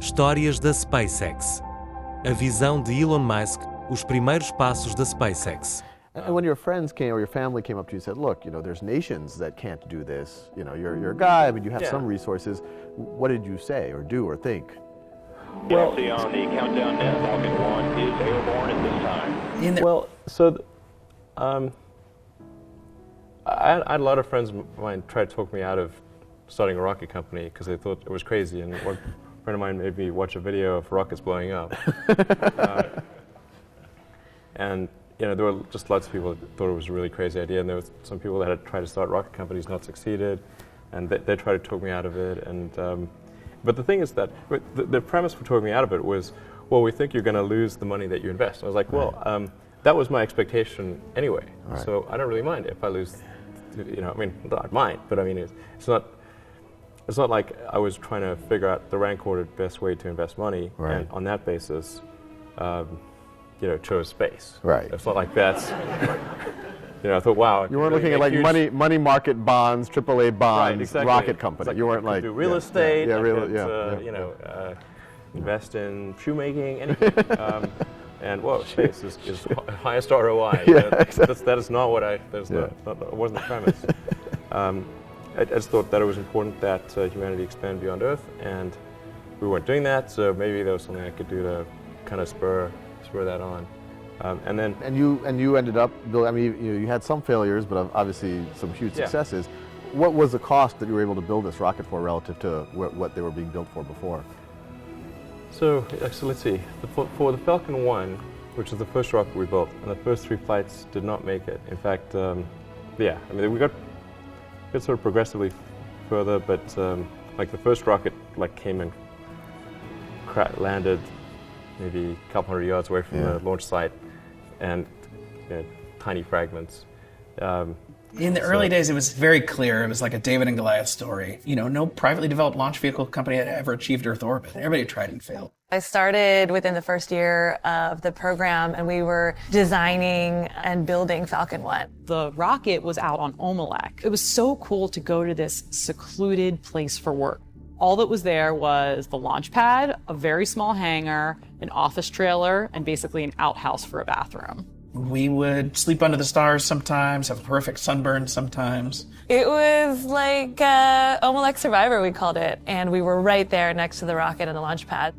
Histórias da SpaceX. A visão de Elon Musk, os primeiros passos da SpaceX. And when your friends came or your family came up to you and said, look, there's nations that can't do this. You're a guy, I mean, you have some resources. What did you say or do or think? Well, see on the countdown now, Falcon 1 is airborne at this time. I had a lot of friends of mine try to talk me out of starting a rocket company because they thought it was crazy, and one friend of mine made me watch a video of rockets blowing up. And there were just lots of people that thought it was a really crazy idea, and there was some people that had tried to start rocket companies, not succeeded, and they tried to talk me out of it. And but the thing is that the premise for talking me out of it was, well, we think you're going to lose the money that you invest. I was like, well, that was my expectation anyway, so I don't really mind if I lose. I mean, not mind, but I mean, it's not like I was trying to figure out the rank-ordered best way to invest money, and on that basis, chose space. Right. It's not like that's. I thought, wow. You weren't looking at like money market bonds, AAA bonds, exactly. rocket company. You weren't like do real estate. Invest in shoemaking, anything. And space is highest ROI. Exactly. That is not what that wasn't the premise. I just thought that it was important that humanity expand beyond Earth, and we weren't doing that. So maybe there was something I could do to kind of spur that on. And you ended up building. I mean, you had some failures, but obviously some huge successes. What was the cost that you were able to build this rocket for relative to what they were being built for before? So let's see. For the Falcon 1, which is the first rocket we built, and the first 3 flights did not make it. In fact, we got sort of progressively further, but like the first rocket came and landed maybe a couple hundred yards away from the launch site, and tiny fragments. In the early days, it was very clear. It was like a David and Goliath story. No privately developed launch vehicle company had ever achieved Earth orbit. Everybody tried and failed. I started within the first year of the program, and we were designing and building Falcon 1. The rocket was out on Omelek. It was so cool to go to this secluded place for work. All that was there was the launch pad, a very small hangar, an office trailer, and basically an outhouse for a bathroom. We would sleep under the stars sometimes, have a perfect sunburn sometimes. It was like Omelek Survivor, we called it, and we were right there next to the rocket and the launch pad.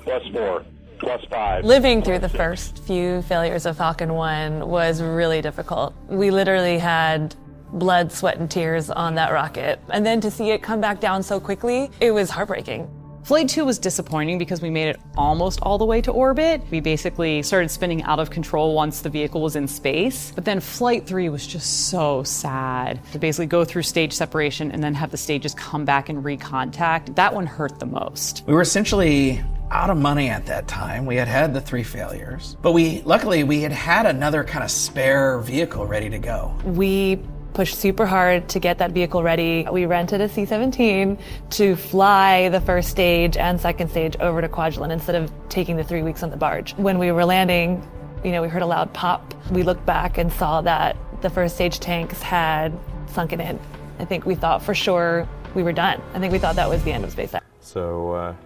+4, +5. Living through the first few failures of Falcon 1 was really difficult. We literally had blood, sweat, and tears on that rocket. And then to see it come back down so quickly, it was heartbreaking. Flight 2 was disappointing because we made it almost all the way to orbit. We basically started spinning out of control once the vehicle was in space. But then Flight 3 was just so sad. To basically go through stage separation and then have the stages come back and recontact, that one hurt the most. We were essentially out of money at that time. We had had the 3 failures. But luckily we had another kind of spare vehicle ready to go. We pushed super hard to get that vehicle ready. We rented a C-17 to fly the first stage and second stage over to Kwajalein instead of taking the 3 weeks on the barge. When we were landing, we heard a loud pop. We looked back and saw that the first stage tanks had sunken in. I think we thought for sure we were done. I think we thought that was the end of SpaceX. So,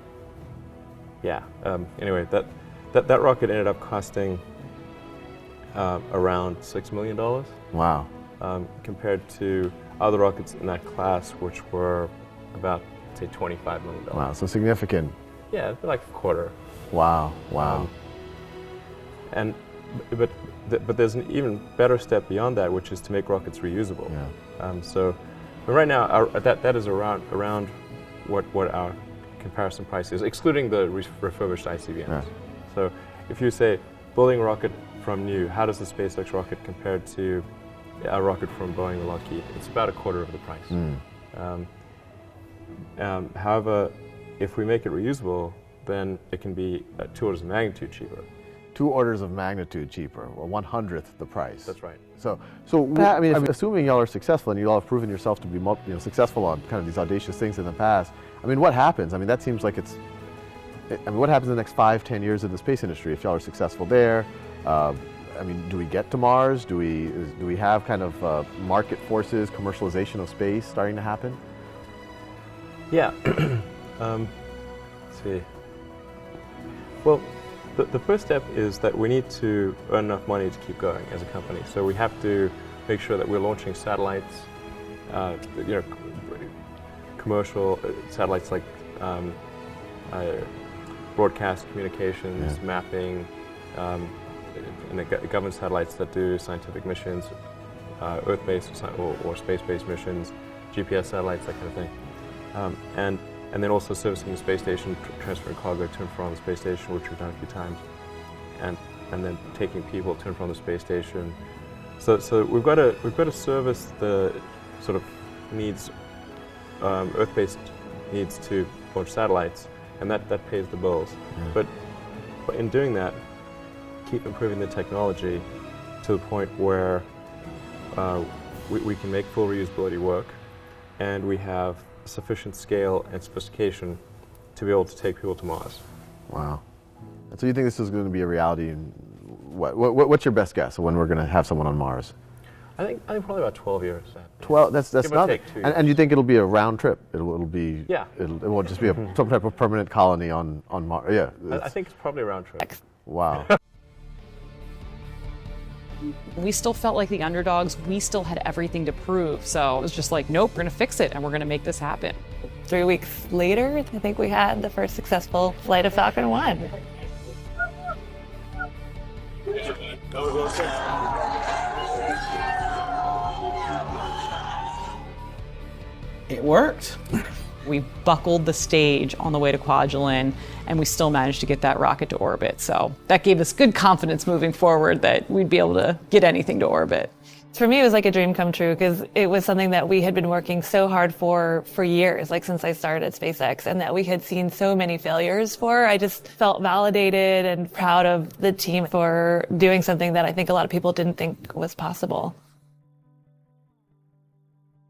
anyway, that rocket ended up costing around $6 million. Wow. Compared to other rockets in that class, which were about, say, $25 million. Wow, so significant. Yeah, like a quarter. Wow. But there's an even better step beyond that, which is to make rockets reusable. Yeah. But right now, that is around what our comparison price is, excluding the refurbished ICBMs. Yeah. So if you say building a rocket from new, how does the SpaceX rocket compare to a rocket from Boeing or Lockheed? It's about a quarter of the price. However, if we make it reusable, then it can be 2 orders of magnitude cheaper. 2 orders of magnitude cheaper, or 1/100th the price. That's right. So I mean, assuming y'all are successful and you all have proven yourself to be successful on kind of these audacious things in the past, I mean, what happens? I mean, that seems like what happens in the next 5-10 years in the space industry if y'all are successful there? I mean, do we get to Mars? Do we have kind of market forces, commercialization of space starting to happen? Yeah. Let's see. Well, the first step is that we need to earn enough money to keep going as a company. So we have to make sure that we're launching satellites, commercial satellites like broadcast communications, mapping, and the government satellites that do scientific missions, Earth-based or space-based missions, GPS satellites, that kind of thing. And then also servicing the space station, transferring cargo to and from the space station, which we've done a few times, and then taking people to and from the space station. So we've got to service the sort of needs, Earth-based needs to launch satellites, and that pays the bills. But in doing that, keep improving the technology to the point where we can make full reusability work, and we have sufficient scale and sophistication to be able to take people to Mars. Wow. And so you think this is going to be a reality in what's your best guess of when we're going to have someone on Mars? I think probably about 12 years. 12. That's Give or not. take 2 years. And you think it'll be a round trip? It'll be. Yeah. It won't just be some type of permanent colony on Mars. Yeah. I think it's probably a round trip. Wow. We still felt like the underdogs. We still had everything to prove. So it was just like, nope, we're going to fix it and we're going to make this happen. 3 weeks later, I think we had the first successful flight of Falcon 1. It worked. We buckled the stage on the way to Kwajalein, and we still managed to get that rocket to orbit. So that gave us good confidence moving forward that we'd be able to get anything to orbit. For me, it was like a dream come true because it was something that we had been working so hard for years, like since I started at SpaceX, and that we had seen so many failures for. I just felt validated and proud of the team for doing something that I think a lot of people didn't think was possible.